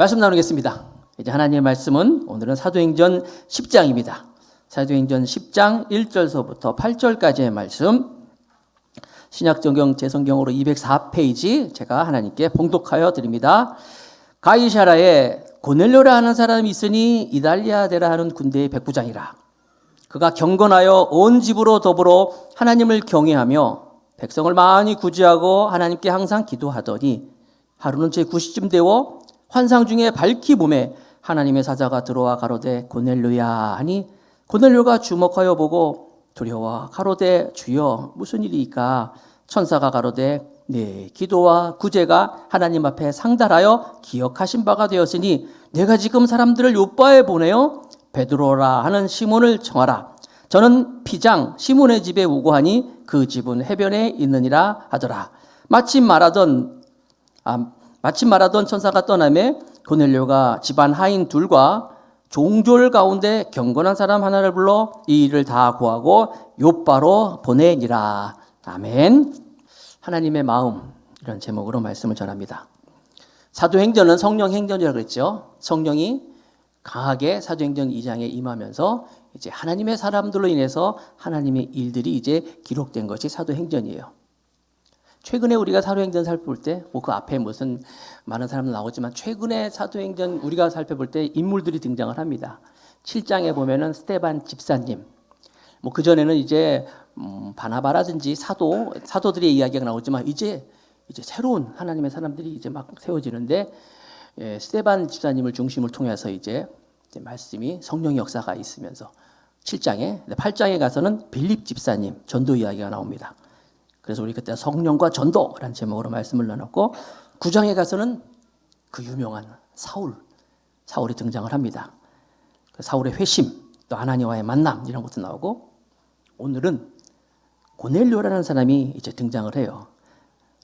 말씀 나누겠습니다. 이제 하나님의 말씀은 오늘은 사도행전 10장입니다. 사도행전 10장 1절서부터 8절까지의 말씀, 신약성경 제성경으로 204페이지 제가 하나님께 봉독하여 드립니다. 가이사라에 고넬료라 하는 사람이 있으니 이달리아데라 하는 군대의 백부장이라. 그가 경건하여 온 집으로 더불어 하나님을 경외하며 백성을 많이 구제하고 하나님께 항상 기도하더니 하루는 제9시쯤 되어 환상 중에 밝히 몸에 하나님의 사자가 들어와 가로되 고넬료야 하니 고넬료가 주목하여 보고 두려워 가로되 주여 무슨 일이니까? 천사가 가로되 네 기도와 구제가 하나님 앞에 상달하여 기억하신 바가 되었으니 내가 지금 사람들을 요바에 보내어 베드로라 하는 시몬을 청하라. 저는 피장 시몬의 집에 오고 하니 그 집은 해변에 있느니라 하더라. 마침 말하던 천사가 떠나매 고넬료가 집안 하인 둘과 종졸 가운데 경건한 사람 하나를 불러 이 일을 다 고하고 요바로 보내니라. 아멘. 하나님의 마음, 이런 제목으로 말씀을 전합니다. 사도행전은 성령 행전이라고 그랬죠. 성령이 강하게 사도행전 2장에 임하면서 이제 하나님의 사람들로 인해서 하나님의 일들이 이제 기록된 것이 사도행전이에요. 최근에 우리가 사도행전 살펴볼 때, 그 앞에 무슨 많은 사람들 나오지만 최근에 사도행전 우리가 살펴볼 때 인물들이 등장을 합니다. 7장에 보면은 스데반 집사님, 그전에는 이제 바나바라든지 사도들의 이야기가 나오지만 이제 새로운 하나님의 사람들이 이제 막 세워지는데, 스데반 집사님을 중심을 통해서 이제 말씀이 성령의 역사가 있으면서 7장에, 8장에 가서는 빌립 집사님 전도 이야기가 나옵니다. 그래서 우리 그때 성령과 전도라는 제목으로 말씀을 나눴고, 9장에 가서는 그 유명한 사울이 등장을 합니다. 사울의 회심, 또 하나님과의 만남 이런 것도 나오고, 오늘은 고넬료라는 사람이 이제 등장을 해요.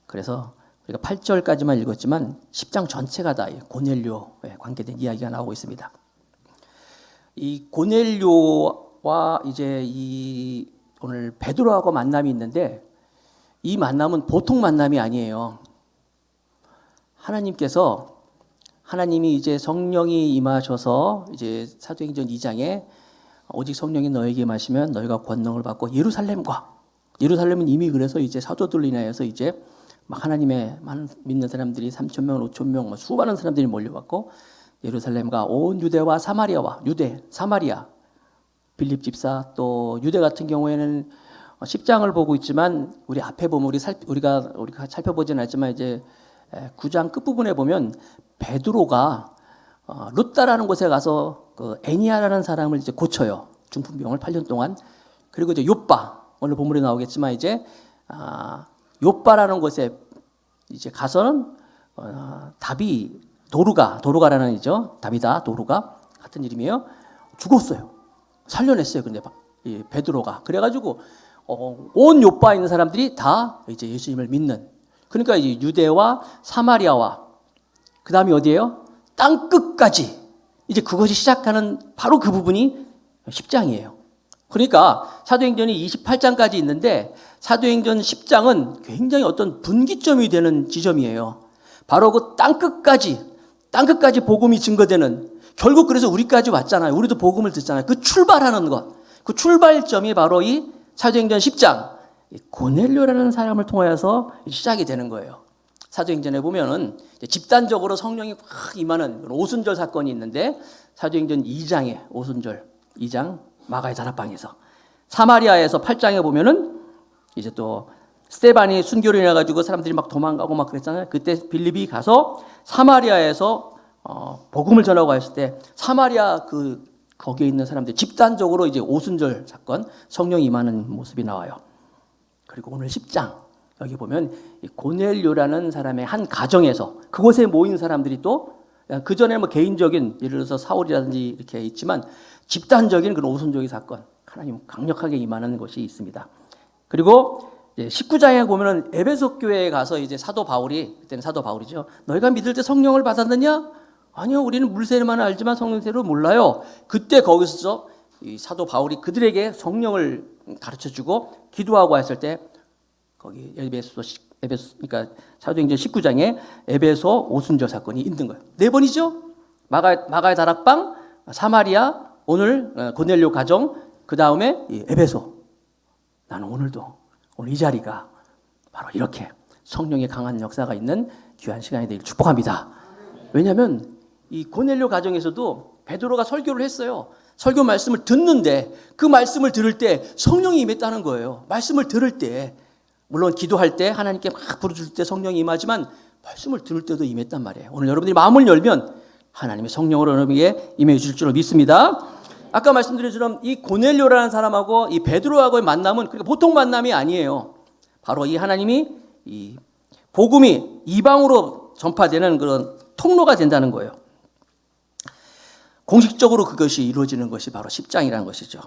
그래서 우리가 8절까지만 읽었지만 10장 전체가 다 고넬료에 관계된 이야기가 나오고 있습니다. 이 고넬료와 이제 오늘 베드로하고 만남이 있는데, 이 만남은 보통 만남이 아니에요. 하나님이 이제 성령이 임하셔서 이제 사도행전 2장에 오직 성령이 너에게 임하시면 너희가 권능을 받고 예루살렘은 이미 그래서 이제 사도들로 인하여서 이제 막 하나님의 많은 믿는 사람들이 3,000명, 5,000명, 수많은 사람들이 몰려왔고, 예루살렘과 온 유대와 사마리아, 빌립 집사, 또 유대 같은 경우에는 10장을 보고 있지만 우리 앞에 보면 우리가 살펴보지는 않지만 이제 9장 끝부분에 보면 베드로가 룻다라는 곳에 가서 그 애니아라는 사람을 이제 고쳐요. 중풍병을 8년 동안. 그리고 이제 요빠, 오늘 본문에 나오겠지만 이제 요빠라는 곳에 이제 가서는 도루가라는 이죠. 다비다 도루가 같은 이름이에요. 죽었어요. 살려냈어요. 근데 이 베드로가 그래가지고 온 요바에 있는 사람들이 다 이제 예수님을 믿는. 그러니까 이제 유대와 사마리아와 그 다음이 어디예요? 땅 끝까지 이제 그것이 시작하는 바로 그 부분이 10장이에요. 그러니까 사도행전이 28장까지 있는데 사도행전 10장은 굉장히 어떤 분기점이 되는 지점이에요. 바로 그 땅 끝까지 복음이 증거되는, 결국 그래서 우리까지 왔잖아요. 우리도 복음을 듣잖아요. 그 출발하는 것, 그 출발점이 바로 이 사도행전 10장 고넬료라는 사람을 통하여서 시작이 되는 거예요. 사도행전에 보면은 집단적으로 성령이 확 임하는 오순절 사건이 있는데, 사도행전 2장에 오순절 2장 마가의 다락방에서, 사마리아에서 8장에 보면은 이제 또 스데반이 순교로 인해 가지고 사람들이 막 도망가고 막 그랬잖아요. 그때 빌립이 가서 사마리아에서 복음을 전하고 했을 때 사마리아 거기에 있는 사람들 집단적으로 이제 오순절 사건, 성령이 임하는 모습이 나와요. 그리고 오늘 10장 여기 보면 고넬료라는 사람의 한 가정에서 그곳에 모인 사람들이 또 그 전에 개인적인, 예를 들어서 사울이라든지 이렇게 있지만 집단적인 그런 오순절의 사건, 하나님 강력하게 임하는 것이 있습니다. 그리고 19장에 보면은 에베소 교회에 가서 이제 그때는 사도 바울이죠. 너희가 믿을 때 성령을 받았느냐? 아니요, 우리는 물세례만 알지만 성령세례를 몰라요. 그때 거기서 이 사도 바울이 그들에게 성령을 가르쳐주고 기도하고 했을 때, 거기 그러니까 사도행전 19장에 에베소 오순절 사건이 있는 거예요. 4번이죠? 마가의 다락방, 사마리아, 오늘 고넬료 가정, 그 다음에 에베소. 나는 오늘 이 자리가 바로 이렇게 성령의 강한 역사가 있는 귀한 시간이 되길 축복합니다. 왜냐하면 이 고넬료 가정에서도 베드로가 설교를 했어요. 설교 말씀을 듣는데 그 말씀을 들을 때 성령이 임했다는 거예요. 말씀을 들을 때, 물론 기도할 때 하나님께 막 부르짖을 때 성령이 임하지만 말씀을 들을 때도 임했단 말이에요. 오늘 여러분들이 마음을 열면 하나님의 성령으로 여러분에게 임해 주실 줄 믿습니다. 아까 말씀드린 것처럼 이 고넬료라는 사람하고 이 베드로하고의 만남은 그러니까 보통 만남이 아니에요. 바로 이 하나님이 이 복음이 이방으로 전파되는 그런 통로가 된다는 거예요. 공식적으로 그것이 이루어지는 것이 바로 십장이라는 것이죠.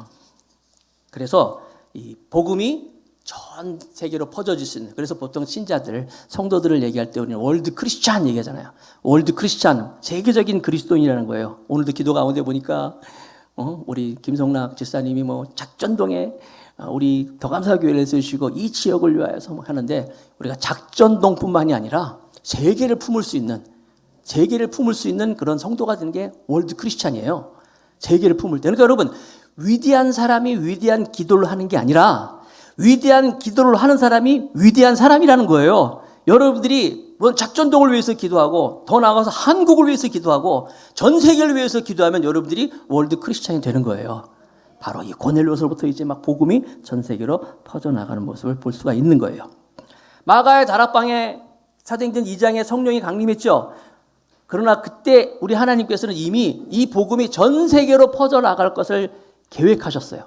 그래서 이 복음이 전 세계로 퍼져질 수 있는, 그래서 보통 신자들, 성도들을 얘기할 때 우리는 월드 크리스찬 얘기하잖아요. 월드 크리스찬, 세계적인 그리스도인이라는 거예요. 오늘도 기도 가운데 보니까 우리 김성락 집사님이 작전동에 우리 더감사교회를 쓰시고 이 지역을 위하여서 하는데, 우리가 작전동뿐만이 아니라 세계를 품을 수 있는 그런 성도가 되는 게 월드 크리스찬이에요. 세계를 품을 때. 그러니까 여러분, 위대한 사람이 위대한 기도를 하는 게 아니라 위대한 기도를 하는 사람이 위대한 사람이라는 거예요. 여러분들이 물론 작전동을 위해서 기도하고 더 나아가서 한국을 위해서 기도하고 전 세계를 위해서 기도하면 여러분들이 월드 크리스찬이 되는 거예요. 바로 이 고넬료서부터 이제 막 복음이 전 세계로 퍼져나가는 모습을 볼 수가 있는 거예요. 마가의 다락방에 사도행전 2장에 성령이 강림했죠. 그러나 그때 우리 하나님께서는 이미 이 복음이 전 세계로 퍼져나갈 것을 계획하셨어요.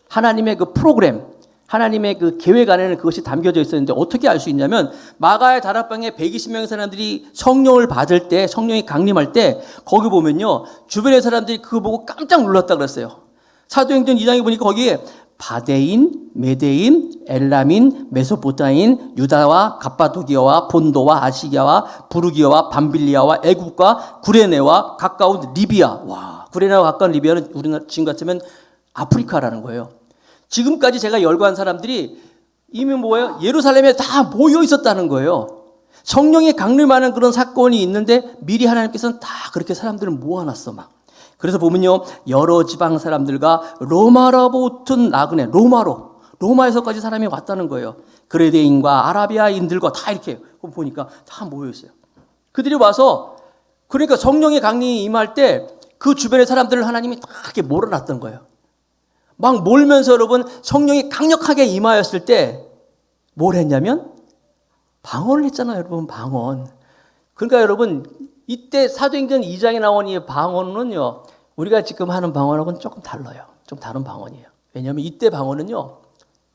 하나님의 그 프로그램, 하나님의 그 계획 안에는 그것이 담겨져 있었는데 어떻게 알 수 있냐면 마가의 다락방에 120명의 사람들이 성령을 받을 때, 성령이 강림할 때 거기 보면요, 주변의 사람들이 그거 보고 깜짝 놀랐다 그랬어요. 사도행전 2장에 보니까 거기에 바데인, 메데인, 엘람인, 메소포타인, 유다와 갑바도기아와 본도와 아시기아와 부르기아와 밤빌리아와 애국과 구레네와 가까운 리비아. 와, 구레네와 가까운 리비아는 우리나라 지금 같으면 아프리카라는 거예요. 지금까지 제가 열거한 사람들이 이미 뭐예요? 예루살렘에 다 모여 있었다는 거예요. 성령이 강림하는 그런 사건이 있는데 미리 하나님께서는 다 그렇게 사람들을 모아놨어 막. 그래서 보면요, 여러 지방 사람들과 로마로 붙은 나그네, 로마에서까지 사람이 왔다는 거예요. 그레데인과 아라비아인들과 다 이렇게 보니까 다 모여 있어요. 그들이 와서, 그러니까 성령의 강림이 임할 때 그 주변의 사람들을 하나님이 다 이렇게 몰아놨던 거예요. 막 몰면서 여러분, 성령이 강력하게 임하였을 때 뭘 했냐면 방언을 했잖아요, 여러분. 방언. 그러니까 여러분, 이때 사도행전 2장에 나온 이 방언은요, 우리가 지금 하는 방언하고는 조금 달라요. 좀 다른 방언이에요. 왜냐하면 이때 방언은요,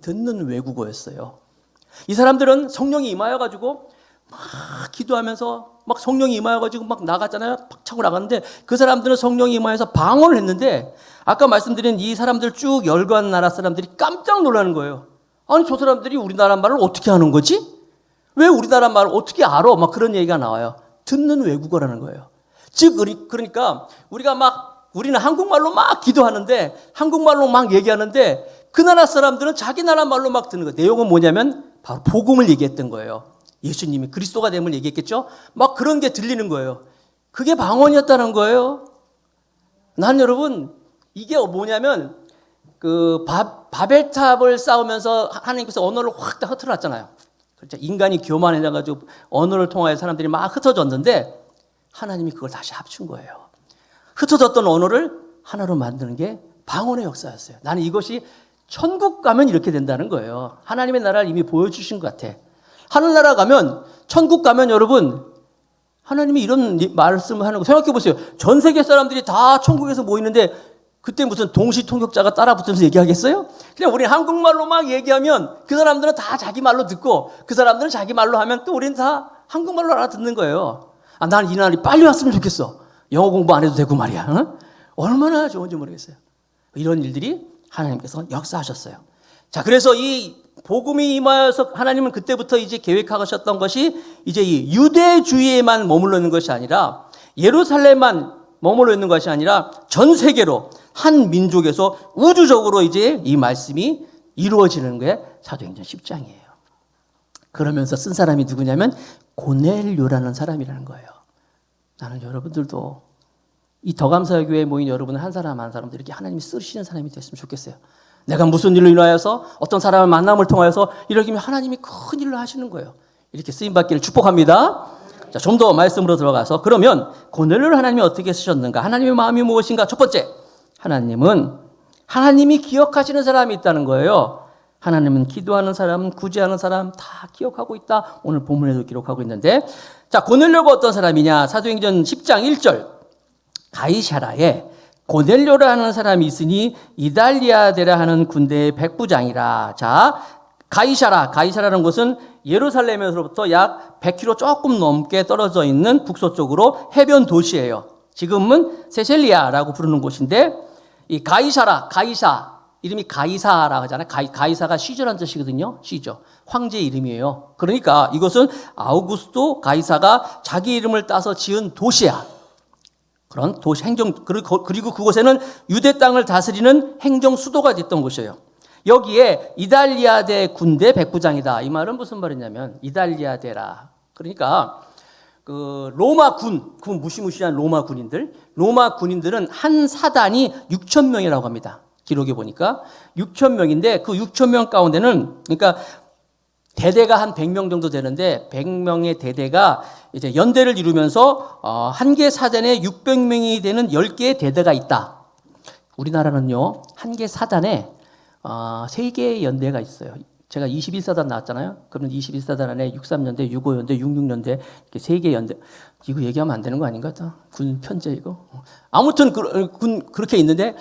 듣는 외국어였어요. 이 사람들은 성령이 임하여가지고 막 기도하면서 막 성령이 임하여가지고 막 나갔잖아요. 팍 차고 나갔는데 그 사람들은 성령이 임하여서 방언을 했는데, 아까 말씀드린 이 사람들 쭉 열거한 나라 사람들이 깜짝 놀라는 거예요. 아니, 저 사람들이 우리나라 말을 어떻게 하는 거지? 왜 우리나라 말을 어떻게 알아? 막 그런 얘기가 나와요. 듣는 외국어라는 거예요. 즉, 그러니까 우리는 한국말로 막 기도하는데, 한국말로 막 얘기하는데, 그 나라 사람들은 자기 나라 말로 막 듣는 거예요. 내용은 뭐냐면 바로 복음을 얘기했던 거예요. 예수님이 그리스도가 됨을 얘기했겠죠? 막 그런 게 들리는 거예요. 그게 방언이었다는 거예요. 난 여러분, 이게 뭐냐면 그 바벨탑을 쌓으면서 하나님께서 언어를 확 다 흩어놨잖아요. 그렇죠? 인간이 교만해져가지고 언어를 통하여 사람들이 막 흩어졌는데 하나님이 그걸 다시 합친 거예요. 흩어졌던 언어를 하나로 만드는 게 방언의 역사였어요. 나는 이것이 천국 가면 이렇게 된다는 거예요. 하나님의 나라를 이미 보여주신 것 같아. 하늘나라 가면, 천국 가면 여러분, 하나님이 이런 말씀을 하는 거 생각해 보세요. 전 세계 사람들이 다 천국에서 모이는데 그때 무슨 동시 통역자가 따라 붙으면서 얘기하겠어요? 그냥 우리 한국말로 막 얘기하면 그 사람들은 다 자기 말로 듣고 그 사람들은 자기 말로 하면 또 우리는 다 한국말로 알아듣는 거예요. 아, 나는 이 날이 빨리 왔으면 좋겠어. 영어 공부 안 해도 되고 말이야. 어? 얼마나 좋은지 모르겠어요. 이런 일들이 하나님께서 역사하셨어요. 자, 그래서 이 복음이 임하여서 하나님은 그때부터 이제 계획하셨던 것이 이제 이 유대주의에만 머물러 있는 것이 아니라, 예루살렘만 머물러 있는 것이 아니라 전 세계로 한 민족에서 우주적으로 이제 이 말씀이 이루어지는 게 사도행전 10장이에요. 그러면서 쓴 사람이 누구냐면 고넬료라는 사람이라는 거예요. 나는 여러분들도 이 더감사교회에 모인 여러분은 한 사람 한 사람도 이렇게 하나님이 쓰시는 사람이 됐으면 좋겠어요. 내가 무슨 일로 인하여서 어떤 사람을 만남을 통하여서 이렇게 하나님이 큰 일을 하시는 거예요. 이렇게 쓰임받기를 축복합니다. 자, 좀 더 말씀으로 들어가서 그러면 고넬료를 하나님이 어떻게 쓰셨는가? 하나님의 마음이 무엇인가? 첫 번째, 하나님은 하나님이 기억하시는 사람이 있다는 거예요. 하나님은 기도하는 사람, 구제하는 사람 다 기억하고 있다. 오늘 본문에도 기록하고 있는데, 자, 고넬료가 어떤 사람이냐? 사도행전 10장 1절. 가이사라에 고넬료라는 사람이 있으니 이달리아데라 하는 군대의 백부장이라. 자, 가이사라는 곳은 예루살렘에서부터 약 100km 조금 넘게 떨어져 있는 북서쪽으로 해변 도시예요. 지금은 세셀리아라고 부르는 곳인데, 이 가이사 이름이 가이사라고 하잖아요. 가이사가 시저라는 뜻이거든요. 시저. 황제 이름이에요. 그러니까 이것은 아우구스도 가이사가 자기 이름을 따서 지은 도시야. 그런 도시 그리고 그곳에는 유대 땅을 다스리는 행정 수도가 됐던 곳이에요. 여기에 이달리아데 군대 백부장이다. 이 말은 무슨 말이냐면 이달리아데라. 그러니까 그 로마 군 무시무시한 로마 군인들은 한 사단이 6천 명이라고 합니다. 기록에 보니까 6천 명인데 그 6천 명 가운데는 그러니까 대대가 한 100명 정도 되는데 100명의 대대가 이제 연대를 이루면서 한 개 사단에 600명이 되는 10개의 대대가 있다. 우리나라는요. 한 개 사단에 3개의 연대가 있어요. 제가 21사단 나왔잖아요. 그러면 21사단 안에 63연대, 65연대, 66연대 이렇게 3개 연대. 이거 얘기하면 안 되는 거 아닌가? 군 편제 이거. 아무튼 그렇게 있는데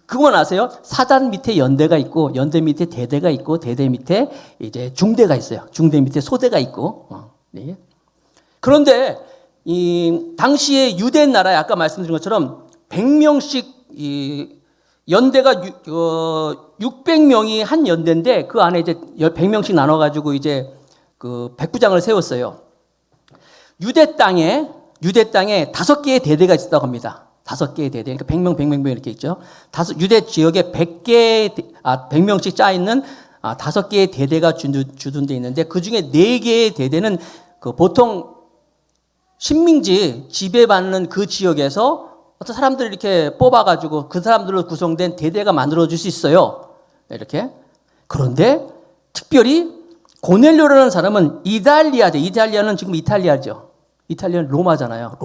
그건 아세요? 사단 밑에 연대가 있고 연대 밑에 대대가 있고 대대 밑에 이제 중대가 있어요. 중대 밑에 소대가 있고. 네. 그런데 이 당시에 유대 나라에 아까 말씀드린 것처럼 100명씩 이 연대가 600명이 한 연대인데 그 안에 이제 100명씩 나눠 가지고 이제 그 백부장을 세웠어요. 유대 땅에 5개의 대대가 있었다고 합니다. 5개의 대대. 그러니까 100명 이렇게 있죠. 유대 지역에 100명씩 짜 있는 5개의 대대가 주둔돼 있는데 그중에 4개의 대대는 그 보통 식민지 지배받는 그 지역에서 어떤 사람들을 이렇게 뽑아가지고 그 사람들로 구성된 대대가 만들어질 수 있어요. 이렇게. 그런데 특별히 고넬료라는 사람은 이달리아는 지금 이탈리아죠. 이탈리아는 로마잖아요.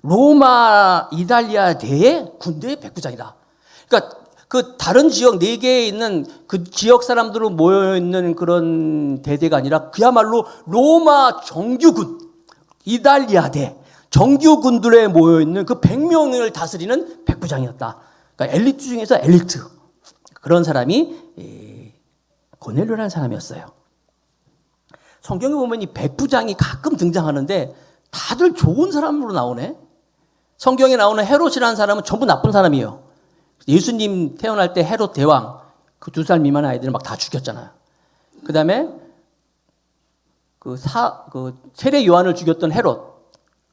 로마 이달리아대의 군대의 백부장이다. 그러니까 그 다른 지역 4개에 있는 그 지역 사람들로 모여있는 그런 대대가 아니라 그야말로 로마 정규군, 이달리아대 정규군들에 모여있는 그 100명을 다스리는 백부장이었다. 그러니까 엘리트 중에서 엘리트. 그런 사람이 고넬료라는 사람이었어요. 성경에 보면 이 백부장이 가끔 등장하는데 다들 좋은 사람으로 나오네. 성경에 나오는 헤롯이라는 사람은 전부 나쁜 사람이에요. 예수님 태어날 때 헤롯 대왕 그 2살 미만 아이들을 막 다 죽였잖아요. 그 다음에 그 세례 요한을 죽였던 헤롯.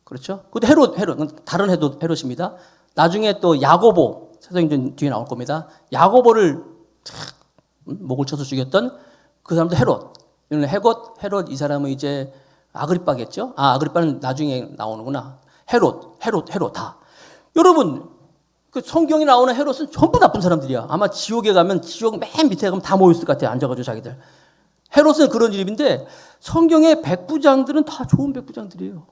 그렇죠? 그것도 헤롯, 다른 헤롯입니다. 나중에 또 야고보, 사도행전 뒤에 나올 겁니다. 야고보를 목을 쳐서 죽였던 그 사람도 헤롯. 헤롯 이 사람은 이제 아그리빠겠죠? 아그리빠는 나중에 나오는구나. 헤롯 다. 여러분, 그 성경에 나오는 헤롯은 전부 나쁜 사람들이야. 아마 지옥에 가면 지옥 맨 밑에 가면 다 모였을 것 같아요. 앉아가지고 자기들. 헤롯은 그런 이름인데 성경의 백부장들은 다 좋은 백부장들이에요.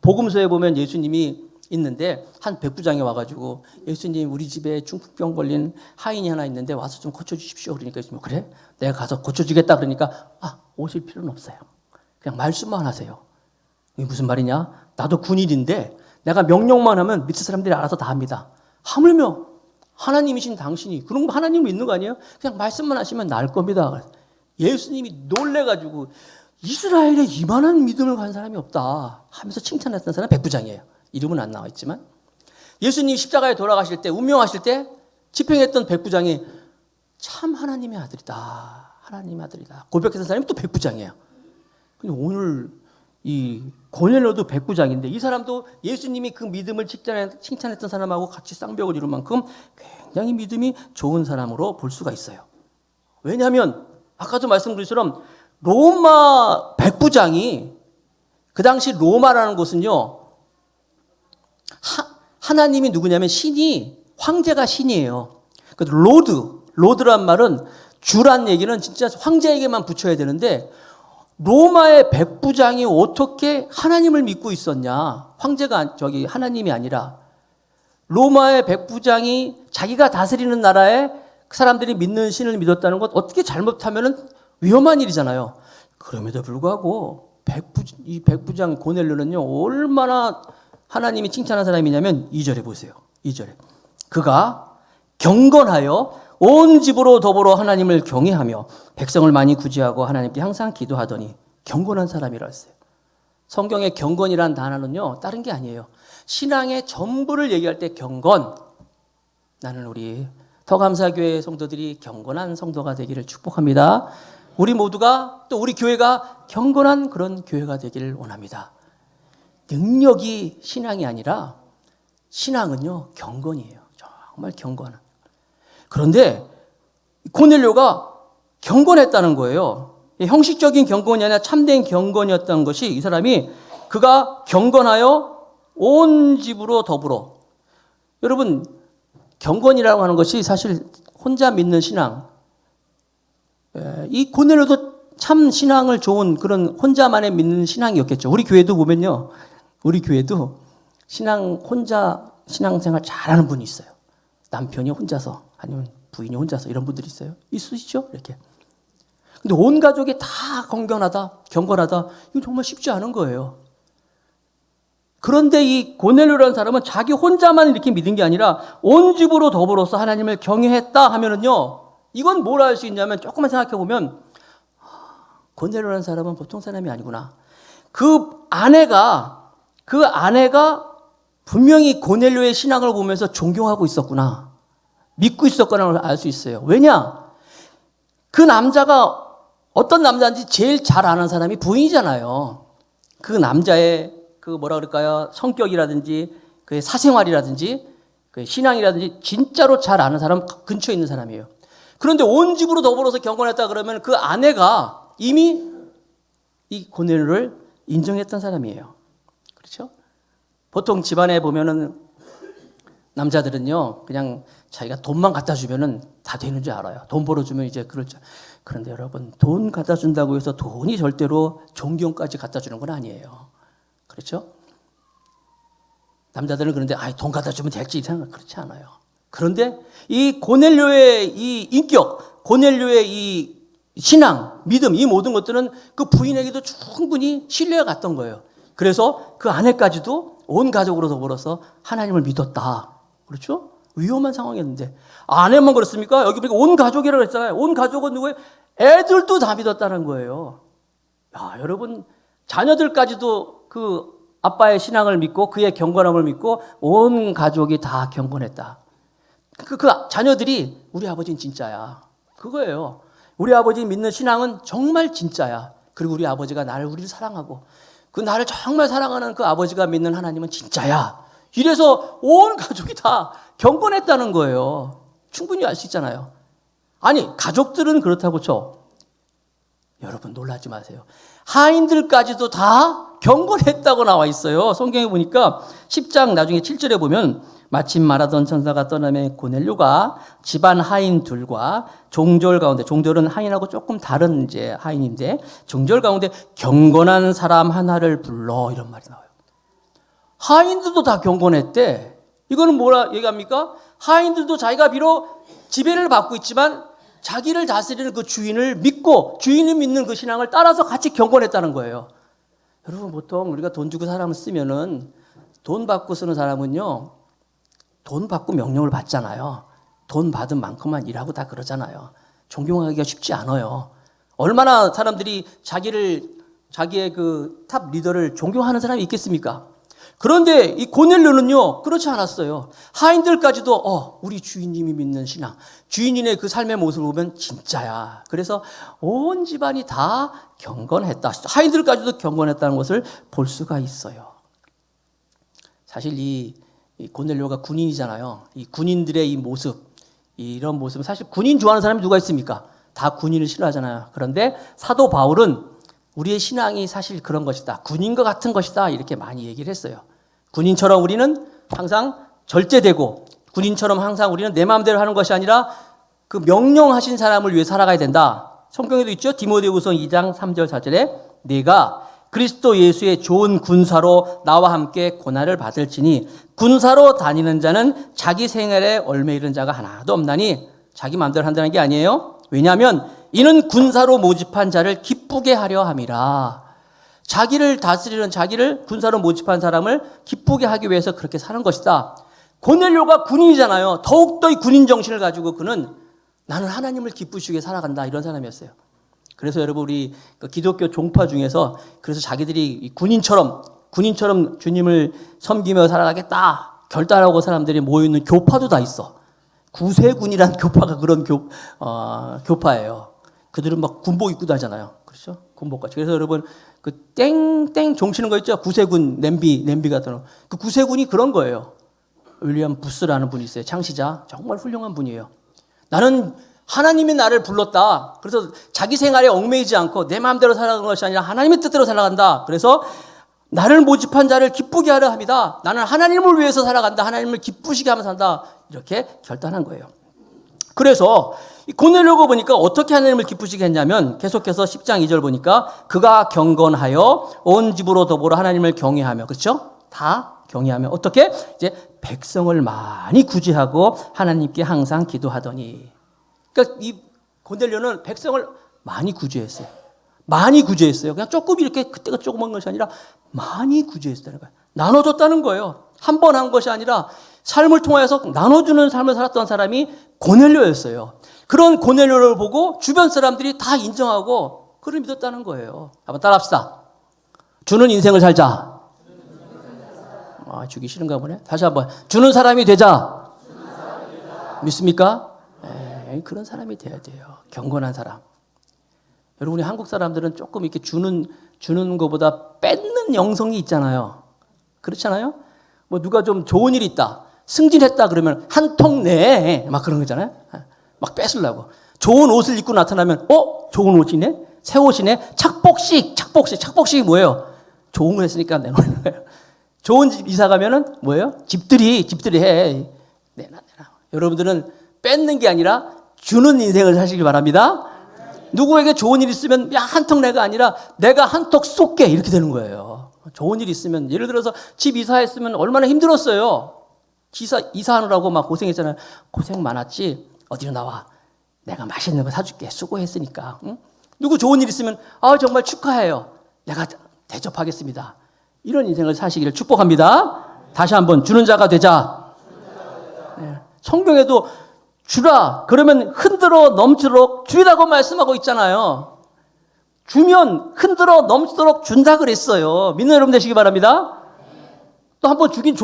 복음서에 보면 예수님이 있는데 한 백부장이 와가지고 예수님 우리 집에 중풍병 걸린 하인이 하나 있는데 와서 좀 고쳐주십시오. 그러니까 예수님 그래? 내가 가서 고쳐주겠다. 그러니까 오실 필요는 없어요. 그냥 말씀만 하세요. 이게 무슨 말이냐? 나도 군인인데 내가 명령만 하면 밑에 사람들이 알아서 다 합니다. 하물며 하나님이신 당신이 그런 거 하나님 믿는 거 아니에요? 그냥 말씀만 하시면 나을 겁니다. 예수님이 놀래가지고 이스라엘에 이만한 믿음을 가진 사람이 없다 하면서 칭찬했던 사람은 백부장이에요. 이름은 안 나와 있지만 예수님 십자가에 돌아가실 때 운명하실 때 집행했던 백부장이 참 하나님의 아들이다. 하나님의 아들이다. 고백했던 사람이 또 백부장이에요. 근데 오늘 이 고넬료도 백부장인데 이 사람도 예수님이 그 믿음을 칭찬했던 사람하고 같이 쌍벽을 이룬 만큼 굉장히 믿음이 좋은 사람으로 볼 수가 있어요. 왜냐하면 아까도 말씀드린 것처럼 로마 백부장이 그 당시 로마라는 곳은요 하나님이 누구냐면 신이 황제가 신이에요. 그 로드란 말은 주란 얘기는 진짜 황제에게만 붙여야 되는데 로마의 백부장이 어떻게 하나님을 믿고 있었냐? 황제가 저기 하나님이 아니라 로마의 백부장이 자기가 다스리는 나라에 그 사람들이 믿는 신을 믿었다는 것 어떻게 잘못하면 위험한 일이잖아요. 그럼에도 불구하고 이 백부장 고넬료는요 얼마나 하나님이 칭찬한 사람이냐면 2절에 보세요. 2절에 그가 경건하여 온 집으로 더불어 하나님을 경외하며 백성을 많이 구제하고 하나님께 항상 기도하더니 경건한 사람이라 했어요. 성경에 경건이란 단어는요 다른 게 아니에요. 신앙의 전부를 얘기할 때 경건. 나는 우리 더감사교회 성도들이 경건한 성도가 되기를 축복합니다. 우리 모두가 또 우리 교회가 경건한 그런 교회가 되기를 원합니다. 능력이 신앙이 아니라 신앙은요 경건이에요. 정말 경건. 그런데 고넬료가 경건했다는 거예요. 형식적인 경건이 아니라 참된 경건이었던 것이 이 사람이 그가 경건하여 온 집으로 더불어. 여러분 경건이라고 하는 것이 사실 혼자 믿는 신앙. 이 고넬료도 참 신앙을 좋은 그런 혼자만의 믿는 신앙이었겠죠. 우리 교회도 보면요. 우리 교회도 혼자 신앙생활 잘하는 분이 있어요. 남편이 혼자서 아니면 부인이 혼자서 이런 분들이 있어요. 있으시죠? 이렇게. 근데 온 가족이 다 경건하다. 이거 정말 쉽지 않은 거예요. 그런데 이 고넬료라는 사람은 자기 혼자만 이렇게 믿은 게 아니라 온 집으로 더불어서 하나님을 경외했다 하면은요. 이건 뭘 알 수 있냐면 조금만 생각해 보면 고넬료라는 사람은 보통 사람이 아니구나. 그 아내가 분명히 고넬료의 신앙을 보면서 존경하고 있었구나. 믿고 있었구나를 알 수 있어요. 왜냐? 그 남자가 어떤 남자인지 제일 잘 아는 사람이 부인이잖아요. 그 남자의 성격이라든지 그 사생활이라든지 그 신앙이라든지 진짜로 잘 아는 사람 근처에 있는 사람이에요. 그런데 온 집으로 더불어서 경건했다 그러면 그 아내가 이미 이 고넬료를 인정했던 사람이에요. 그렇죠? 보통 집안에 보면은 남자들은요, 그냥 자기가 돈만 갖다 주면은 다 되는 줄 알아요. 돈 벌어주면 이제 그럴지. 그런데 여러분, 돈 갖다 준다고 해서 돈이 절대로 존경까지 갖다 주는 건 아니에요. 그렇죠? 남자들은 그런데, 돈 갖다 주면 될지 생각 그렇지 않아요. 그런데 이 고넬료의 이 인격, 고넬료의 이 신앙, 믿음, 이 모든 것들은 그 부인에게도 충분히 신뢰가 갔던 거예요. 그래서 그 아내까지도 온 가족으로 더불어서 하나님을 믿었다. 그렇죠? 위험한 상황이었는데 아내만 그렇습니까? 여기 보니까 온 가족이라고 했잖아요. 온 가족은 누구예요? 애들도 다 믿었다는 거예요. 야, 여러분 자녀들까지도 그 아빠의 신앙을 믿고 그의 경건함을 믿고 온 가족이 다 경건했다. 그 자녀들이 우리 아버지는 진짜야. 그거예요. 우리 아버지 믿는 신앙은 정말 진짜야. 그리고 우리 아버지가 우리를 사랑하고 그 나를 정말 사랑하는 그 아버지가 믿는 하나님은 진짜야. 이래서 온 가족이 다 경건했다는 거예요. 충분히 알 수 있잖아요. 아니, 가족들은 그렇다고 쳐. 여러분 놀라지 마세요. 하인들까지도 다 경건했다고 나와 있어요. 성경에 보니까 10장 나중에 7절에 보면 마침 말하던 천사가 떠나매 고넬료가 집안 하인들과 종졸 가운데, 종졸은 하인하고 조금 다른 이제 하인인데 종졸 가운데 경건한 사람 하나를 불러, 이런 말이 나와요. 하인들도 다 경건했대. 이거는 뭐라 얘기합니까? 하인들도 자기가 비록 지배를 받고 있지만 자기를 다스리는 그 주인을 믿고 주인이 믿는 그 신앙을 따라서 같이 경건했다는 거예요. 여러분 보통 우리가 돈 주고 사람을 쓰면은 돈 받고 쓰는 사람은요, 돈 받고 명령을 받잖아요. 돈 받은 만큼만 일하고 다 그러잖아요. 존경하기가 쉽지 않아요. 얼마나 사람들이 자기의 그 탑 리더를 존경하는 사람이 있겠습니까? 그런데 이 고넬료는요, 그렇지 않았어요. 하인들까지도 우리 주인님이 믿는 신앙, 주인인의 그 삶의 모습을 보면 진짜야. 그래서 온 집안이 다 경건했다. 하인들까지도 경건했다는 것을 볼 수가 있어요. 사실 이 고넬료가 군인이잖아요. 이 군인들의 이 모습, 이런 모습은 사실 군인 좋아하는 사람이 누가 있습니까? 다 군인을 싫어하잖아요. 그런데 사도 바울은 우리의 신앙이 사실 그런 것이다. 군인과 같은 것이다. 이렇게 많이 얘기를 했어요. 군인처럼 우리는 항상 절제되고 군인처럼 항상 우리는 내 마음대로 하는 것이 아니라 그 명령하신 사람을 위해 살아가야 된다. 성경에도 있죠. 디모데후서 2장 3절 4절에 내가 그리스도 예수의 좋은 군사로 나와 함께 고난을 받을지니 군사로 다니는 자는 자기 생활에 얽매이는 자가 하나도 없나니 자기 마음대로 한다는 게 아니에요. 왜냐하면 이는 군사로 모집한 자를 기쁘게 하려 함이라. 자기를 다스리는 자기를 군사로 모집한 사람을 기쁘게 하기 위해서 그렇게 사는 것이다. 고넬료가 군인이잖아요. 더욱더 이 군인 정신을 가지고 그는 나는 하나님을 기쁘시게 살아간다 이런 사람이었어요. 그래서 여러분 우리 그 기독교 종파 중에서 그래서 자기들이 군인처럼 주님을 섬기며 살아가겠다 결단하고 사람들이 모여있는 교파도 다 있어. 구세군이라는 교파가 그런 교파예요. 그들은 막 군복 입고 다니잖아요. 그렇죠? 군복같이. 그래서 여러분 그 땡땡 종치는 거 있죠? 구세군 냄비 같은 거. 그 구세군이 그런 거예요. 윌리엄 부스라는 분이 있어요. 창시자. 정말 훌륭한 분이에요. 나는 하나님이 나를 불렀다. 그래서 자기 생활에 얽매이지 않고 내 마음대로 살아가는 것이 아니라 하나님의 뜻대로 살아간다. 그래서 나를 모집한 자를 기쁘게 하려 합니다. 나는 하나님을 위해서 살아간다. 하나님을 기쁘시게 하면서 산다. 이렇게 결단한 거예요. 그래서 고넬료가 보니까 어떻게 하나님을 기쁘시게 했냐면 계속해서 10장 2절 보니까 그가 경건하여 온 집으로 더불어 하나님을 경외하며 그렇죠? 다 경외하며 어떻게? 이제 백성을 많이 구제하고 하나님께 항상 기도하더니 그러니까 이 고넬료는 백성을 많이 구제했어요. 많이 구제했어요. 그냥 조금 이렇게 그때가 조그만 것이 아니라 많이 구제했다는 거예요. 나눠줬다는 거예요. 한 번 한 것이 아니라 삶을 통해서 나눠주는 삶을 살았던 사람이 고넬료였어요. 그런 고넬료를 보고 주변 사람들이 다 인정하고 그를 믿었다는 거예요. 한번 따라합시다. 주는 인생을 살자. 주기 싫은가 보네. 다시 한번. 주는 사람이 되자. 믿습니까? 그런 사람이 돼야 돼요. 경건한 사람. 여러분, 우리 한국 사람들은 조금 이렇게 주는 것보다 뺏는 영성이 있잖아요. 그렇잖아요? 뭐 누가 좀 좋은 일이 있다. 승진했다 그러면 한 통 내. 막 그런 거잖아요. 막 뺏으려고. 좋은 옷을 입고 나타나면, 좋은 옷이네? 새 옷이네? 착복식이 뭐예요? 좋은 거 했으니까 내놓는 거예요. 좋은 집 이사 가면은 뭐예요? 집들이 해. 내놔. 여러분들은 뺏는 게 아니라 주는 인생을 사시길 바랍니다. 누구에게 좋은 일 있으면 한 턱 내가 아니라 내가 한 턱 쏠게 이렇게 되는 거예요. 좋은 일 있으면 예를 들어서 집 이사했으면 얼마나 힘들었어요. 이사하느라고 막 고생했잖아요. 고생 많았지. 어디로 나와. 내가 맛있는 거 사줄게. 수고했으니까. 응? 누구 좋은 일 있으면 정말 축하해요. 내가 대접하겠습니다. 이런 인생을 사시기를 축복합니다. 다시 한번 주는 자가 되자. 네. 성경에도 주라 그러면 흔들어 넘치도록 주라고 말씀하고 있잖아요. 주면 흔들어 넘치도록 준다 그랬어요. 믿는 여러분 되시기 바랍니다. 또 한 번 주긴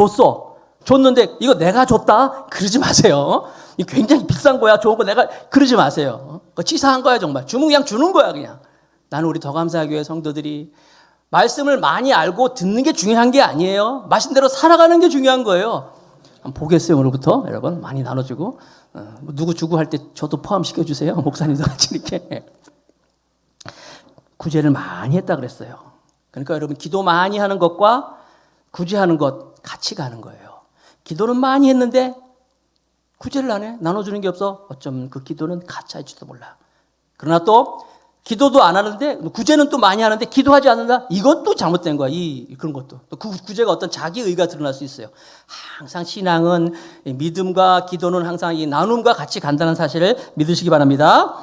줬는데 이거 내가 줬다? 그러지 마세요. 이거 굉장히 비싼 거야. 좋은 거 내가 그러지 마세요. 그거 치사한 거야 정말. 주면 그냥 주는 거야 그냥. 나는 우리 더감사교회 성도들이 말씀을 많이 알고 듣는 게 중요한 게 아니에요. 말씀대로 살아가는 게 중요한 거예요. 한번 보겠어요 오늘부터 여러분 많이 나눠주고 누구 주고 할 때 저도 포함시켜주세요. 목사님도 같이 이렇게 구제를 많이 했다 그랬어요. 그러니까 여러분 기도 많이 하는 것과 구제하는 것 같이 가는 거예요. 기도는 많이 했는데 구제를 안 해. 나눠주는 게 없어. 어쩌면 그 기도는 가짜일지도 몰라. 그러나 또 기도도 안 하는데 구제는 또 많이 하는데 기도하지 않는다? 이것도 잘못된 거야. 그런 것도. 또 그 구제가 어떤 자기의가 드러날 수 있어요. 항상 신앙은 믿음과 기도는 항상 이 나눔과 같이 간다는 사실을 믿으시기 바랍니다.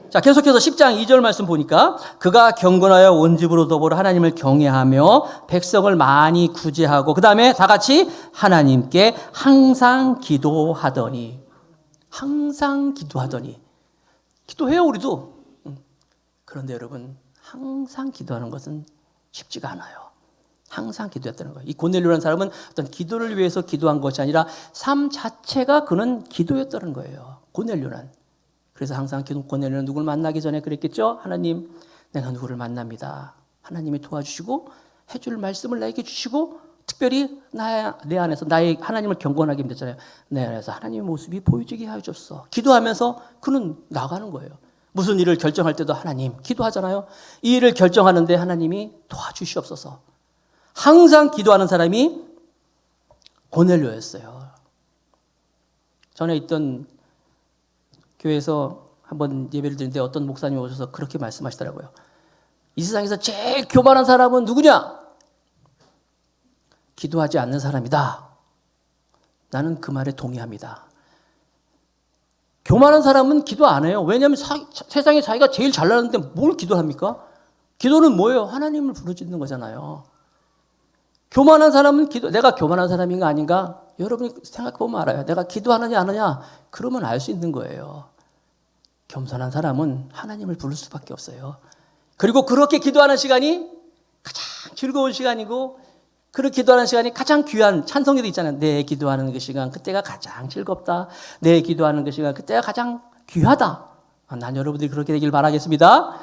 자, 계속해서 10장 2절 말씀 보니까 그가 경건하여 온 집으로 더불어 하나님을 경외하며 백성을 많이 구제하고 그 다음에 다 같이 하나님께 항상 기도하더니 기도해요 우리도. 그런데 여러분 항상 기도하는 것은 쉽지가 않아요. 항상 기도했다는 거예요. 이 고넬료라는 사람은 어떤 기도를 위해서 기도한 것이 아니라 삶 자체가 그는 기도였다는 거예요. 고넬료는. 그래서 항상 고넬료는 누구를 만나기 전에 그랬겠죠. 하나님 내가 누구를 만납니다. 하나님이 도와주시고 해줄 말씀을 나에게 주시고 특별히 내 안에서 나의 하나님을 경건하게 믿었잖아요. 내 안에서 하나님의 모습이 보여지게 해줬어. 기도하면서 그는 나가는 거예요. 무슨 일을 결정할 때도 하나님 기도하잖아요. 이 일을 결정하는데 하나님이 도와주시옵소서. 항상 기도하는 사람이 고넬료였어요. 전에 있던 교회에서 한번 예배를 드리는데 어떤 목사님이 오셔서 그렇게 말씀하시더라고요. 이 세상에서 제일 교만한 사람은 누구냐? 기도하지 않는 사람이다. 나는 그 말에 동의합니다. 교만한 사람은 기도 안 해요. 왜냐하면 세상에 자기가 제일 잘나는데 뭘 기도합니까? 기도는 뭐예요? 하나님을 부르짖는 거잖아요. 교만한 사람은 내가 교만한 사람인가 아닌가? 여러분이 생각해보면 알아요. 내가 기도하느냐 안 하느냐? 그러면 알 수 있는 거예요. 겸손한 사람은 하나님을 부를 수밖에 없어요. 그리고 그렇게 기도하는 시간이 가장 즐거운 시간이고, 그렇게 기도하는 시간이 가장 귀한, 찬송에도 있잖아요. 내 기도하는 그 시간, 그때가 가장 즐겁다. 내 기도하는 그 시간, 그때가 가장 귀하다. 난 여러분들이 그렇게 되길 바라겠습니다.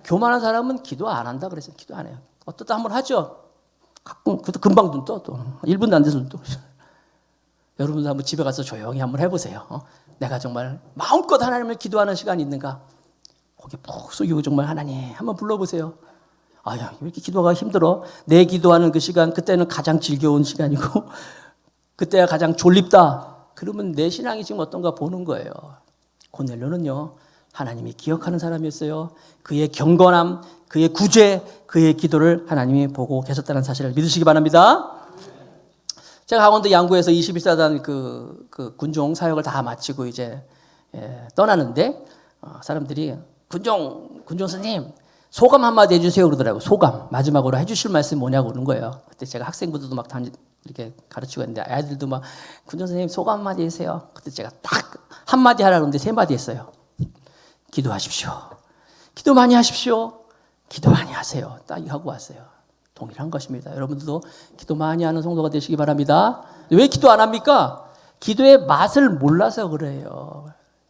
교만한 사람은 기도 안 한다 그래서 기도 안 해요. 어떻다 한번 하죠. 가끔 금방 눈 떠. 또 1분도 안 돼서 눈 떠. 여러분도 한번 집에 가서 조용히 한번 해보세요. 내가 정말 마음껏 하나님을 기도하는 시간이 있는가? 고개 푹 숙이고 정말 하나님 한번 불러보세요. 아야, 왜 이렇게 기도가 힘들어? 내 기도하는 그 시간, 그때는 가장 즐거운 시간이고 그때가 가장 졸립다. 그러면 내 신앙이 지금 어떤가 보는 거예요. 고넬료는요, 하나님이 기억하는 사람이었어요. 그의 경건함, 그의 구제, 그의 기도를 하나님이 보고 계셨다는 사실을 믿으시기 바랍니다. 제가 강원도 양구에서 21사단 그 군종 사역을 다 마치고 이제 떠나는데 사람들이 군종 스님 소감 한마디 해주세요 그러더라고요. 소감 마지막으로 해주실 말씀 뭐냐고 그러는 거예요. 그때 제가 학생분들도 막 이렇게 가르치고 있는데 아이들도 막 군종 스님 소감 한마디 해주세요. 그때 제가 딱 한마디 하라고 했는데 3마디 했어요. 기도하십시오. 기도 많이 하십시오. 기도 많이 하세요. 딱 이거 하고 왔어요. 동일한 것입니다. 여러분들도 기도 많이 하는 성도가 되시기 바랍니다. 왜 기도 안 합니까? 기도의 맛을 몰라서 그래요.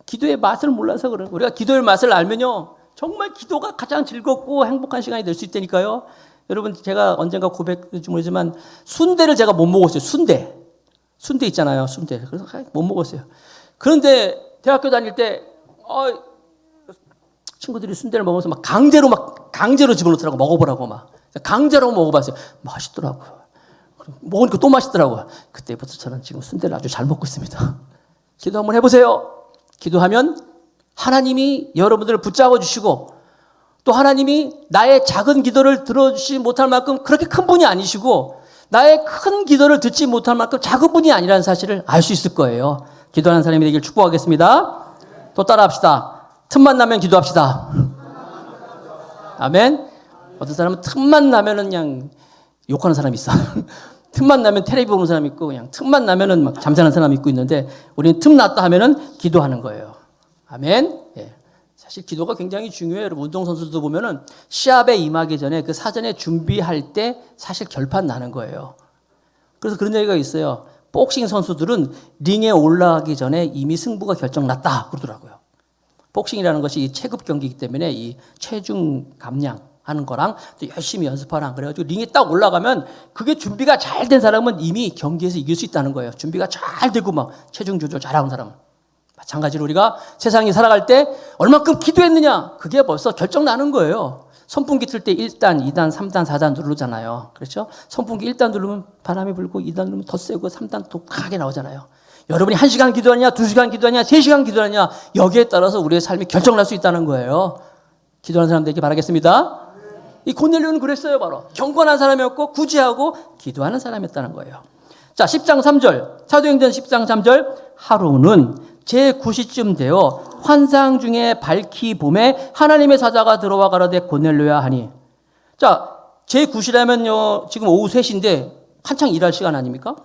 기도의 맛을 몰라서 그래요. 우리가 기도의 맛을 알면요, 정말 기도가 가장 즐겁고 행복한 시간이 될 수 있다니까요. 여러분, 제가 언젠가 고백할지 모르지만 순대를 제가 못 먹었어요. 순대 있잖아요. 순대. 그래서 못 먹었어요. 그런데 대학교 다닐 때 친구들이 순대를 먹으면서 막 강제로 집어넣더라고. 먹어보라고 막. 강제로 먹어봤어요. 맛있더라고요. 먹으니까 또 맛있더라고요. 그때부터 저는 지금 순대를 아주 잘 먹고 있습니다. 기도 한번 해보세요. 기도하면 하나님이 여러분들을 붙잡아 주시고, 또 하나님이 나의 작은 기도를 들어주지 못할 만큼 그렇게 큰 분이 아니시고, 나의 큰 기도를 듣지 못할 만큼 작은 분이 아니라는 사실을 알 수 있을 거예요. 기도하는 사람이 되길 축복하겠습니다. 또 따라합시다. 틈만 나면 기도합시다. 아멘. 어떤 사람은 틈만 나면은 그냥 욕하는 사람이 있어. 틈만 나면 텔레비 보는 사람이 있고, 그냥 틈만 나면은 막 잠자는 사람이 있고 있는데, 우리는 틈 났다 하면은 기도하는 거예요. 아멘. 예. 사실 기도가 굉장히 중요해요. 여러분, 운동선수도 보면은 시합에 임하기 전에 그 사전에 준비할 때 사실 결판 나는 거예요. 그래서 그런 얘기가 있어요. 복싱 선수들은 링에 올라가기 전에 이미 승부가 결정났다 그러더라고요. 복싱이라는 것이 체급 경기이기 때문에 이 체중 감량하는 거랑 또 열심히 연습하랑 그래가지고 링에 딱 올라가면 그게 준비가 잘 된 사람은 이미 경기에서 이길 수 있다는 거예요. 준비가 잘 되고 막 체중 조절 잘하는 사람은. 마찬가지로 우리가 세상에 살아갈 때 얼만큼 기도했느냐, 그게 벌써 결정나는 거예요. 선풍기 틀 때 1단, 2단, 3단, 4단 누르잖아요. 그렇죠? 선풍기 1단 누르면 바람이 불고 2단 누르면 더 세고 3단 또 강하게 나오잖아요. 여러분이 1시간 기도하냐, 2시간 기도하냐, 3시간 기도하냐, 여기에 따라서 우리의 삶이 결정날 수 있다는 거예요. 기도하는 사람 되기 바라겠습니다. 이 고넬료는 그랬어요. 바로 경건한 사람이었고 구제하고 기도하는 사람이었다는 거예요. 자, 10장 3절 사도행전 10장 3절 하루는 제9시쯤 되어 환상 중에 밝히 봄에 하나님의 사자가 들어와 가라되 고넬료야 하니. 자, 제9시라면요 지금 오후 3시인데 한창 일할 시간 아닙니까?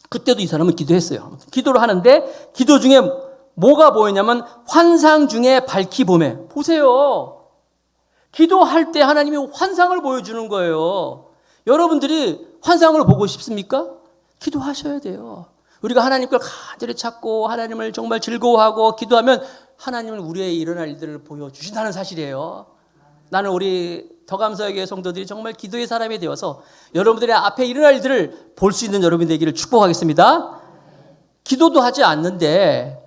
그때도 이 사람은 기도했어요. 기도를 하는데 기도 중에 뭐가 보이냐면 환상 중에 밝히 봄에. 보세요. 기도할 때 하나님이 환상을 보여주는 거예요. 여러분들이 환상을 보고 싶습니까? 기도하셔야 돼요. 우리가 하나님 걸 간절히 찾고 하나님을 정말 즐거워하고 기도하면 하나님은 우리의 일어날 일들을 보여주신다는 사실이에요. 나는 우리 더감사교회 성도들이 정말 기도의 사람이 되어서 여러분들의 앞에 일어날 일들을 볼 수 있는 여러분이 되기를 축복하겠습니다. 기도도 하지 않는데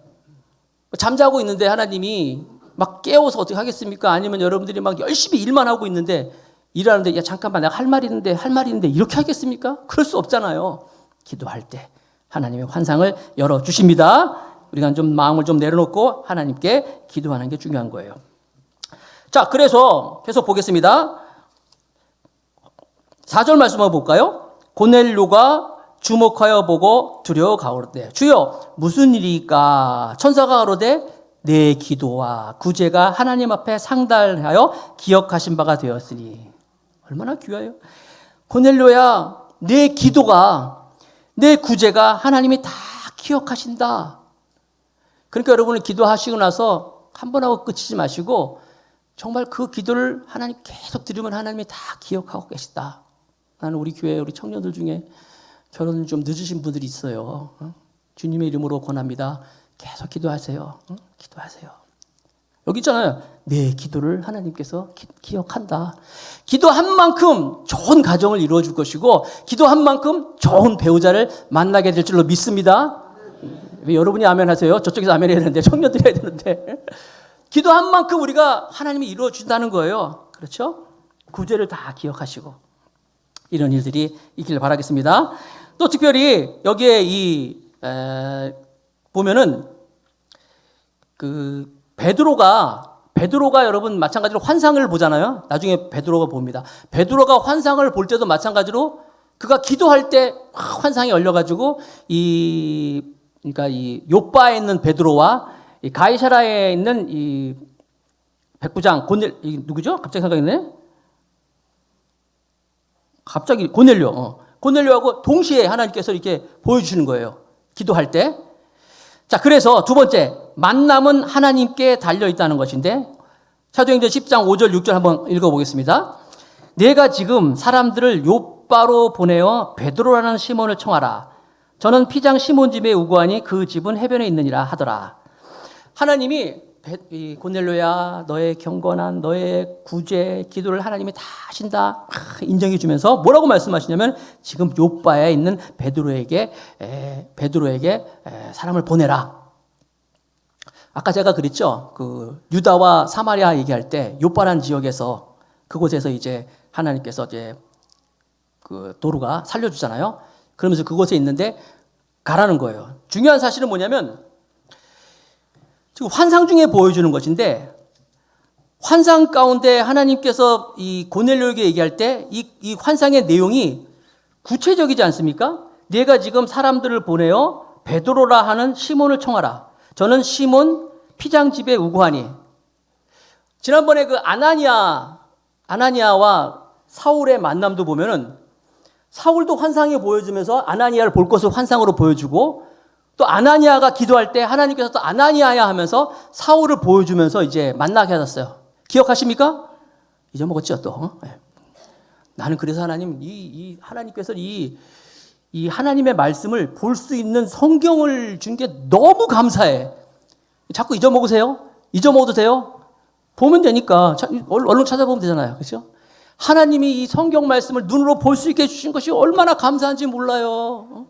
잠자고 있는데 하나님이 막 깨워서 어떻게 하겠습니까? 아니면 여러분들이 막 열심히 일만 하고 있는데 일하는데 야 잠깐만 내가 할 말이 있는데 이렇게 하겠습니까? 그럴 수 없잖아요. 기도할 때 하나님의 환상을 열어주십니다. 우리가 좀 마음을 좀 내려놓고 하나님께 기도하는 게 중요한 거예요. 자, 그래서 계속 보겠습니다. 4절 말씀 한번 볼까요? 고넬료가 주목하여 보고 두려워 가오르되 주여 무슨 일이까? 천사가 가로되 내 기도와 구제가 하나님 앞에 상달하여 기억하신 바가 되었으니. 얼마나 귀해요. 고넬료야, 내 기도가, 내 구제가 하나님이 다 기억하신다. 그러니까 여러분은 기도하시고 나서 한 번 하고 끝이지 마시고 정말 그 기도를 하나님 계속 들으면 하나님이 다 기억하고 계시다. 나는 우리 교회 우리 청년들 중에 결혼 좀 늦으신 분들이 있어요. 주님의 이름으로 권합니다. 계속 기도하세요. 기도하세요. 여기 있잖아요. 내 기도를 하나님께서 기억한다. 기도한 만큼 좋은 가정을 이루어 줄 것이고 기도한 만큼 좋은 배우자를 만나게 될 줄로 믿습니다. 왜 여러분이 아멘 하세요? 저쪽에서 아멘 해야 되는데 청년들이 해야 되는데 기도한 만큼 우리가 하나님이 이루어 준다는 거예요. 그렇죠? 구제를 다 기억하시고 이런 일들이 있기를 바라겠습니다. 또 특별히 여기에 보면은 그 베드로가 여러분 마찬가지로 환상을 보잖아요. 나중에 베드로가 봅니다. 베드로가 환상을 볼 때도 마찬가지로 그가 기도할 때 환상이 열려가지고 그러니까 이 요빠에 있는 베드로와 이 가이사라에 있는 이 백부장 누구죠? 갑자기 생각했네. 갑자기 고넬료하고 동시에 하나님께서 이렇게 보여주시는 거예요. 기도할 때. 자, 그래서 두 번째, 만남은 하나님께 달려있다는 것인데 사도행전 10장 5절 6절 한번 읽어보겠습니다. 내가 지금 사람들을 요바로 보내어 베드로라는 시몬을 청하라. 저는 피장 시몬 집에 우거하니 그 집은 해변에 있느니라 하더라. 하나님이 고넬료야 너의 경건한 너의 구제 기도를 하나님이 다 하신다 인정해 주면서 뭐라고 말씀하시냐면 지금 요바에 있는 베드로에게 사람을 보내라. 아까 제가 그랬죠. 그 유다와 사마리아 얘기할 때 요바라는 지역에서 그곳에서 이제 하나님께서 이제 그 도루가 살려주잖아요. 그러면서 그곳에 있는데 가라는 거예요. 중요한 사실은 뭐냐면 지금 환상 중에 보여주는 것인데 환상 가운데 하나님께서 이 고넬료에게 얘기할 때 이 환상의 내용이 구체적이지 않습니까? 내가 지금 사람들을 보내어 베드로라 하는 시몬을 청하라. 저는 시몬 피장 집에 우거하니. 지난번에 그 아나니아와 사울의 만남도 보면은 사울도 환상이 보여주면서 아나니아를 볼 것을 환상으로 보여주고 또 아나니아가 기도할 때 하나님께서 또 아나니아야 하면서 사울을 보여주면서 이제 만나게 하셨어요. 기억하십니까? 잊어먹었죠 또. 나는 그래서 하나님 하나님께서 이 하나님의 말씀을 볼 수 있는 성경을 준 게 너무 감사해. 자꾸 잊어먹으세요? 잊어먹어도 돼요? 보면 되니까 얼른 찾아보면 되잖아요. 그렇죠? 하나님이 이 성경 말씀을 눈으로 볼 수 있게 해주신 것이 얼마나 감사한지 몰라요.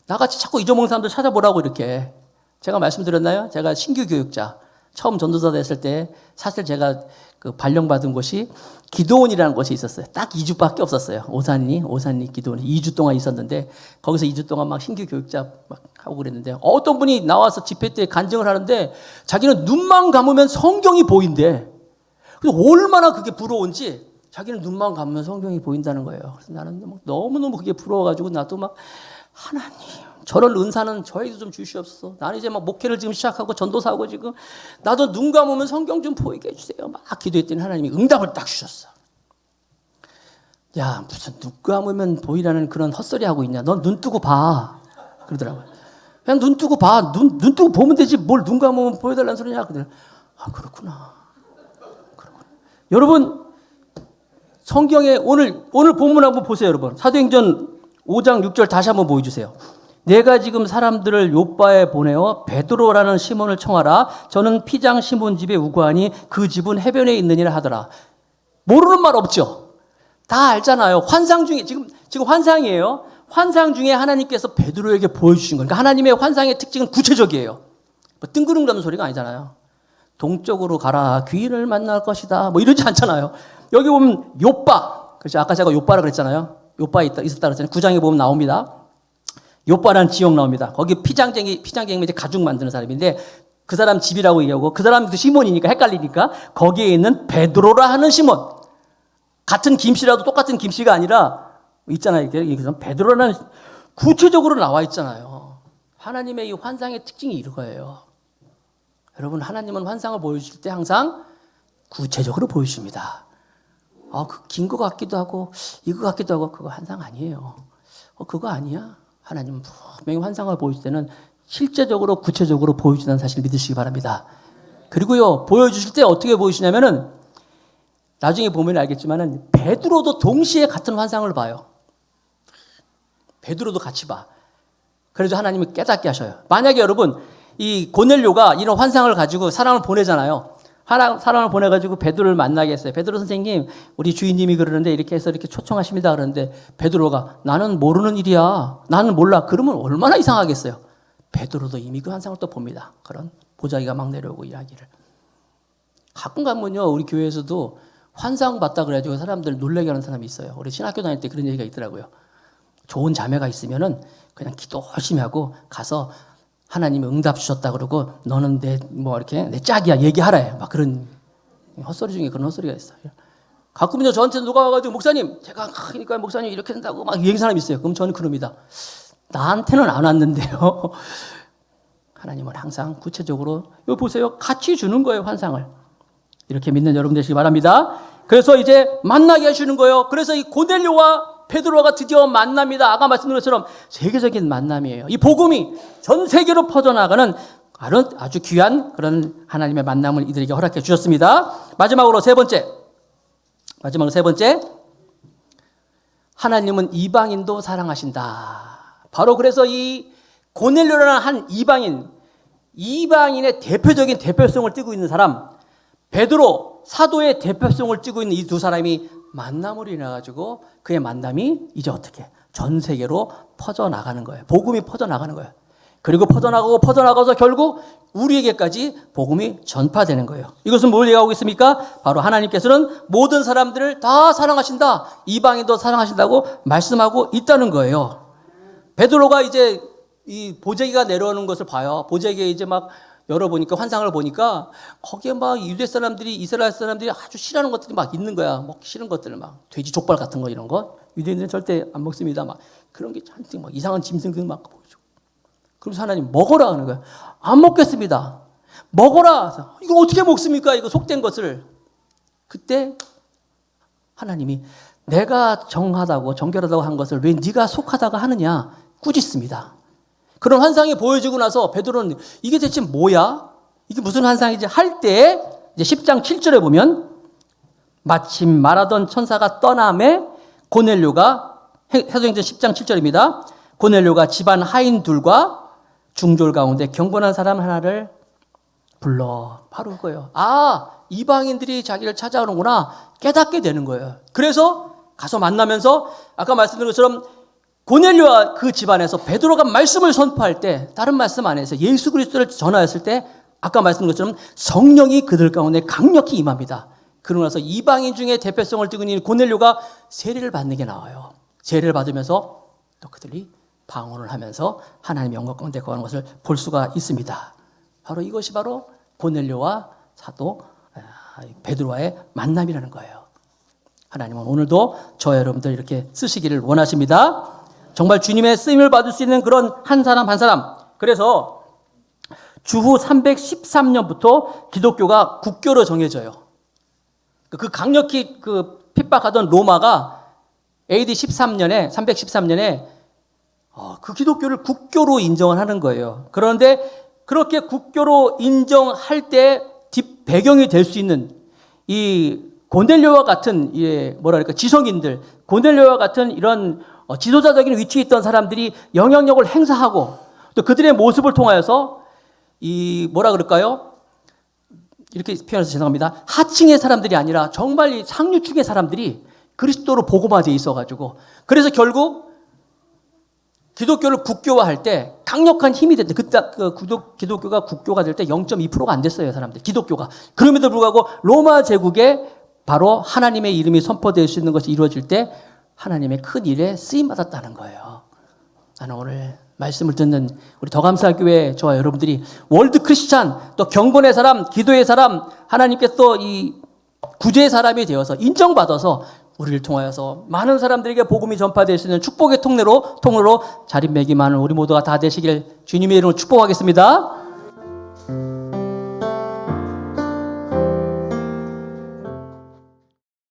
나같이 자꾸 잊어먹는 사람들 찾아보라고 이렇게. 제가 말씀드렸나요? 제가 신규 교육자 처음 전도사 됐을 때 사실 제가 그 발령받은 곳이 기도원이라는 곳이 있었어요. 딱 2주밖에 없었어요. 오산리 기도원 2주 동안 있었는데 거기서 2주 동안 막 신규 교육자 막 하고 그랬는데 어떤 분이 나와서 집회 때 간증을 하는데 자기는 눈만 감으면 성경이 보인대. 그래서 얼마나 그게 부러운지 자기는 눈만 감으면 성경이 보인다는 거예요. 그래서 나는 너무너무 그게 부러워가지고 나도 막 하나님 저런 은사는 저에게도 좀 주시옵소서. 나는 이제 막 목회를 지금 시작하고 전도사하고 지금 나도 눈 감으면 성경 좀 보이게 해주세요. 막 기도했더니 하나님이 응답을 딱 주셨어. 야 무슨 눈 감으면 보이라는 그런 헛소리 하고 있냐. 넌 눈 뜨고 봐. 그러더라고요. 그냥 눈 뜨고 봐. 눈 뜨고 보면 되지. 뭘 눈 감으면 보여달라는 소리냐. 그러더라고요. 아 그렇구나. 여러분 성경에 오늘 본문 한번 보세요. 여러분 사도행전 5장 6절 다시 한번 보여주세요. 내가 지금 사람들을 요바에 보내어 베드로라는 시몬을 청하라. 저는 피장 시몬 집에 우거하니 그 집은 해변에 있느니라 하더라. 모르는 말 없죠. 다 알잖아요. 환상 중에 지금 환상이에요. 환상 중에 하나님께서 베드로에게 보여주신 거니까 하나님의 환상의 특징은 구체적이에요. 뭐 뜬구름거리는 소리가 아니잖아요. 동쪽으로 가라. 귀인을 만날 것이다. 뭐 이러지 않잖아요. 여기 보면 요바. 그렇죠. 아까 제가 요바라 그랬잖아요. 요바에 있었다 그랬잖아요. 9장에 보면 나옵니다. 요빠라는 지역 나옵니다. 거기 피장쟁이면 이제 가죽 만드는 사람인데 그 사람 집이라고 얘기하고 그 사람도 시몬이니까 헷갈리니까 거기에 있는 베드로라 하는 시몬. 같은 김씨라도 똑같은 김씨가 아니라 있잖아요. 이렇게 베드로라는 구체적으로 나와 있잖아요. 하나님의 이 환상의 특징이 이거예요. 여러분, 하나님은 환상을 보여주실 때 항상 구체적으로 보여주십니다. 긴 거 같기도 하고 이거 같기도 하고 그거 환상 아니에요. 그거 아니야. 하나님은 분명히 환상을 보여줄 때는 실제적으로 구체적으로 보여주는 사실을 믿으시기 바랍니다. 그리고요, 보여주실 때 어떻게 보여주시냐면은 나중에 보면 알겠지만은 베드로도 동시에 같은 환상을 봐요. 베드로도 같이 봐. 그래서 하나님이 깨닫게 하셔요. 만약에 여러분 이 고넬료가 이런 환상을 가지고 사람을 보내잖아요. 사람을 보내가지고 베드로를 만나게 했어요. 베드로 선생님, 우리 주인님이 그러는데 이렇게 해서 이렇게 초청하십니다. 그러는데 베드로가 나는 모르는 일이야. 나는 몰라. 그러면 얼마나 이상하겠어요. 베드로도 이미 그 환상을 또 봅니다. 그런 보자기가 막 내려오고 이야기를. 가끔 가면요, 우리 교회에서도 환상 봤다 그래가지고 사람들 놀라게 하는 사람이 있어요. 우리 신학교 다닐 때 그런 얘기가 있더라고요. 좋은 자매가 있으면은 그냥 기도 열심히 하고 가서 하나님이 응답 주셨다 그러고 너는 내 짝이야 얘기하라 해. 막 그런 헛소리 중에 그런 헛소리가 있어요. 가끔은요 저한테 누가 와가지고 목사님 제가 그러니까 목사님 이렇게 된다고 막 얘기하는 사람이 있어요. 그럼 저는 그럽니다. 나한테는 안 왔는데요. 하나님은 항상 구체적으로 이거 보세요. 같이 주는 거예요. 환상을. 이렇게 믿는 여러분 되시기 바랍니다. 그래서 이제 만나게 하시는 거예요. 그래서 이 고넬료와 베드로가 드디어 만납니다. 아까 말씀드린 것처럼 세계적인 만남이에요. 이 복음이 전 세계로 퍼져나가는 아주 귀한 그런 하나님의 만남을 이들에게 허락해 주셨습니다. 마지막으로 세 번째. 하나님은 이방인도 사랑하신다. 바로 그래서 이 고넬료라는 한 이방인의 대표적인 대표성을 띠고 있는 사람, 베드로 사도의 대표성을 띠고 있는 이 두 사람이 만남으로 인해 가지고 그의 만남이 이제 어떻게 전 세계로 퍼져나가는 거예요. 복음이 퍼져나가는 거예요. 그리고 퍼져나가서 결국 우리에게까지 복음이 전파되는 거예요. 이것은 뭘 얘기하고 있습니까? 바로 하나님께서는 모든 사람들을 다 사랑하신다. 이방인도 사랑하신다고 말씀하고 있다는 거예요. 베드로가 이제 이 보자기가 내려오는 것을 봐요. 보자기에 이제 막 열어보니까 환상을 보니까 거기에 막 유대 사람들이 이스라엘 사람들이 아주 싫어하는 것들이 막 있는 거야. 먹기 싫은 것들 막 돼지 족발 같은 거 이런 거 유대인들은 절대 안 먹습니다. 막 그런 게 잔뜩 막 이상한 짐승들 막 보여주고. 그러면서 하나님 먹어라 하는 거야. 안 먹겠습니다. 먹어라. 이거 어떻게 먹습니까? 이거 속된 것을. 그때 하나님이 내가 정결하다고 한 것을 왜 네가 속하다고 하느냐 꾸짖습니다. 그런 환상이 보여지고 나서 베드로는 이게 대체 뭐야? 이게 무슨 환상이지? 할 때 이제 10장 7절에 보면 마침 말하던 천사가 떠남에 고넬료가 사도행전 10장 7절입니다. 고넬료가 집안 하인 둘과 중졸 가운데 경건한 사람 하나를 불러. 바로 그거예요. 이방인들이 자기를 찾아오는구나 깨닫게 되는 거예요. 그래서 가서 만나면서 아까 말씀드린 것처럼 고넬료와 그 집안에서 베드로가 말씀을 선포할 때 다른 말씀 안 해서 예수 그리스도를 전하였을 때 아까 말씀드린 것처럼 성령이 그들 가운데 강력히 임합니다. 그러고 나서 이방인 중에 대표성을 띠고 있는 고넬료가 세례를 받는 게 나와요. 세례를 받으면서 또 그들이 방언을 하면서 하나님의 영광 가운데 거하는 것을 볼 수가 있습니다. 바로 이것이 바로 고넬료와 사도 베드로와의 만남이라는 거예요. 하나님은 오늘도 저와 여러분들 이렇게 쓰시기를 원하십니다. 정말 주님의 쓰임을 받을 수 있는 그런 한 사람 한 사람. 그래서 주후 313년부터 기독교가 국교로 정해져요. 그 강력히 핍박하던 로마가 AD 313년에 그 기독교를 국교로 인정을 하는 거예요. 그런데 그렇게 국교로 인정할 때 배경이 될 수 있는 이 고넬료와 같은 지성인들, 고넬료와 같은 이런 지도자적인 위치에 있던 사람들이 영향력을 행사하고 또 그들의 모습을 통하여서 이렇게 표현해서 죄송합니다. 하층의 사람들이 아니라 정말 이 상류층의 사람들이 그리스도로 복음화되어 있어가지고 그래서 결국 기독교를 국교화할 때 강력한 힘이 됐대. 그때 기독교가 국교가 될 때 0.2%가 안 됐어요, 사람들. 기독교가. 그럼에도 불구하고 로마 제국에 바로 하나님의 이름이 선포될 수 있는 것이 이루어질 때 하나님의 큰 일에 쓰임 받았다는 거예요. 나는 오늘 말씀을 듣는 우리 더감사교회 저와 여러분들이 월드 크리스찬, 또 경건의 사람, 기도의 사람, 하나님께서 이 구제의 사람이 되어서 인정받아서 우리를 통하여서 많은 사람들에게 복음이 전파될 수 있는 축복의 통로로 자리매김하는 우리 모두가 다 되시길 주님의 이름으로 축복하겠습니다.